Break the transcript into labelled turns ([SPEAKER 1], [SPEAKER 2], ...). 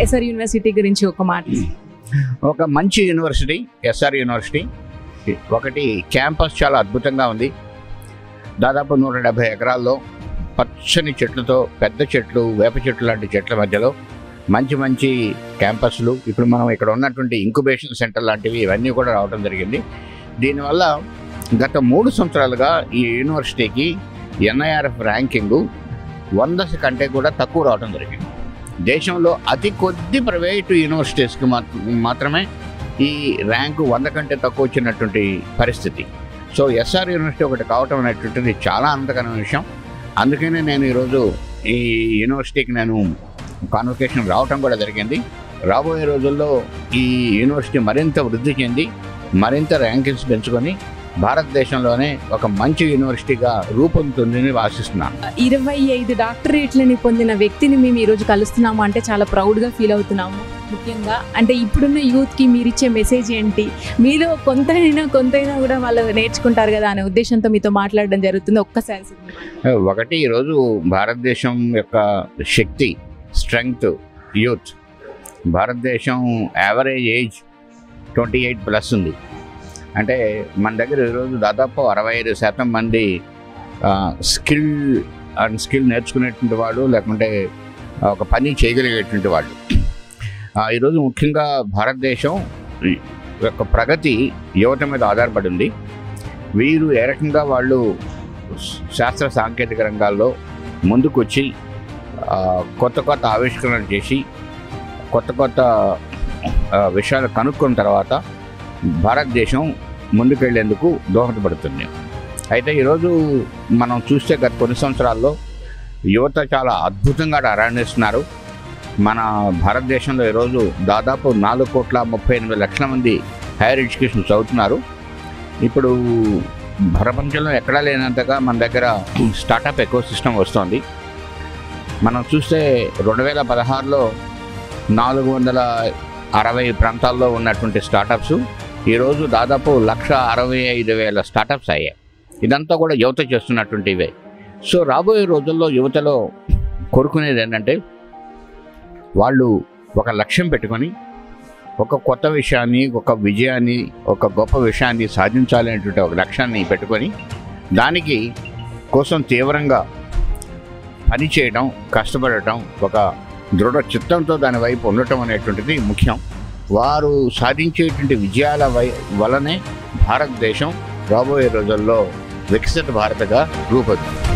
[SPEAKER 1] SR university గురించి ఒక మాట.
[SPEAKER 2] ఒక మంచి యూనివర్సిటీ ఎస్ఆర్ యూనివర్సిటీ. ఒకటి క్యాంపస్ చాలా అద్భుతంగా ఉంది. దాదాపు 170 ఎకరాల్లో పచ్చని చెట్లతో, పెద్ద చెట్లు, వేప చెట్లు లాంటి చెట్ల మధ్యలో మంచి మంచి క్యాంపస్లు, ఇప్పుడు మనం ఇక్కడ ఉన్నటువంటి ఇంక్యుబేషన్ సెంటర్ లాంటివి ఇవన్నీ కూడా రావడం జరిగింది. దీనివల్ల గత 3 సంవత్సరాలుగా ఈ యూనివర్సిటీకి ఎన్ఐఆర్ఎఫ్ ర్యాంకింగు 100 కంటే కూడా తక్కువ రావడం జరిగింది. దేశంలో అతి కొద్ది ప్రైవేటు యూనివర్సిటీస్కి మాత్రమే ఈ ర్యాంకు 100 కంటే తక్కువ వచ్చినటువంటి పరిస్థితి. సో ఎస్ఆర్ యూనివర్సిటీ ఒకటి కావటం అనేటువంటిది చాలా ఆనందకరమైన విషయం. అందుకనే నేను ఈరోజు ఈ యూనివర్సిటీకి నేను కాన్వకేషన్ రావటం కూడా జరిగింది. రాబోయే రోజుల్లో ఈ యూనివర్సిటీ మరింత వృద్ధి చెంది మరింత ర్యాంకింగ్స్ పెంచుకొని భారతదేశంలోనే ఒక మంచి యూనివర్సిటీగా రూపొందుతుందని ఆశిస్తున్నాను.
[SPEAKER 1] 25 డాక్టరేట్లని పొందిన వ్యక్తిని మేము ఈరోజు కలుస్తున్నాము అంటే చాలా ప్రౌడ్గా ఫీల్ అవుతున్నాము. ముఖ్యంగా అంటే ఇప్పుడున్న యూత్కి మీరు ఇచ్చే మెసేజ్ ఏంటి? మీలో కొంతైనా కూడా వాళ్ళు నేర్చుకుంటారు కదా అనే ఉద్దేశంతో మీతో మాట్లాడడం జరుగుతుంది. ఒక్కసారి
[SPEAKER 2] ఒకటి, ఈరోజు భారతదేశం యొక్క శక్తి, స్ట్రెంగ్త్, యూత్. భారతదేశం యావరేజ్ ఏజ్ 28+ ఉంది. అంటే మన దగ్గర ఈరోజు దాదాపు 65% మంది స్కిల్ నేర్చుకునేటువంటి వాళ్ళు, లేకుంటే ఒక పని చేయగలిగేటువంటి వాళ్ళు. ఈరోజు ముఖ్యంగా భారతదేశం యొక్క ప్రగతి యువత మీద ఆధారపడి ఉంది. వీరు ఏ రకంగా వాళ్ళు శాస్త్ర సాంకేతిక రంగాల్లో ముందుకొచ్చి కొత్త కొత్త ఆవిష్కరణలు చేసి కొత్త విషయాలు కనుక్కున్న తర్వాత భారతదేశం ముందుకెళ్లేందుకు దోహదపడుతుంది. అయితే ఈరోజు మనం చూస్తే గత కొన్ని సంవత్సరాల్లో యువత చాలా అద్భుతంగా రాణిస్తున్నారు. మన భారతదేశంలో ఈరోజు దాదాపు 4,38,00,000 మంది హైయర్ ఎడ్యుకేషన్ చదువుతున్నారు. ఇప్పుడు ప్రపంచంలో ఎక్కడా లేనంతగా మన దగ్గర స్టార్టప్ ఎకో సిస్టమ్ వస్తుంది. మనం చూస్తే 2016లో 460 ప్రాంతాల్లో ఉన్నటువంటి స్టార్టప్స్ ఈరోజు దాదాపు 1,65,000 స్టార్టప్స్ అయ్యాయి. ఇదంతా కూడా యువత చేస్తున్నటువంటివే. సో రాబోయే రోజుల్లో యువతలో కోరుకునేది ఏంటంటే, వాళ్ళు ఒక లక్ష్యం పెట్టుకొని ఒక కొత్త విషయాన్ని, ఒక విజయాన్ని, ఒక గొప్ప విషయాన్ని సాధించాలి అనేటువంటి ఒక లక్ష్యాన్ని పెట్టుకొని దానికి కోసం తీవ్రంగా పని చేయడం, కష్టపడటం, ఒక దృఢ చిత్తంతో దాని వైపు ఉండటం అనేటువంటిది ముఖ్యం. వారు సాధించేటువంటి విజయాల వలనే భారతదేశం రాబోయే రోజుల్లో వికసిత భారత్గా రూపొందుతుంది.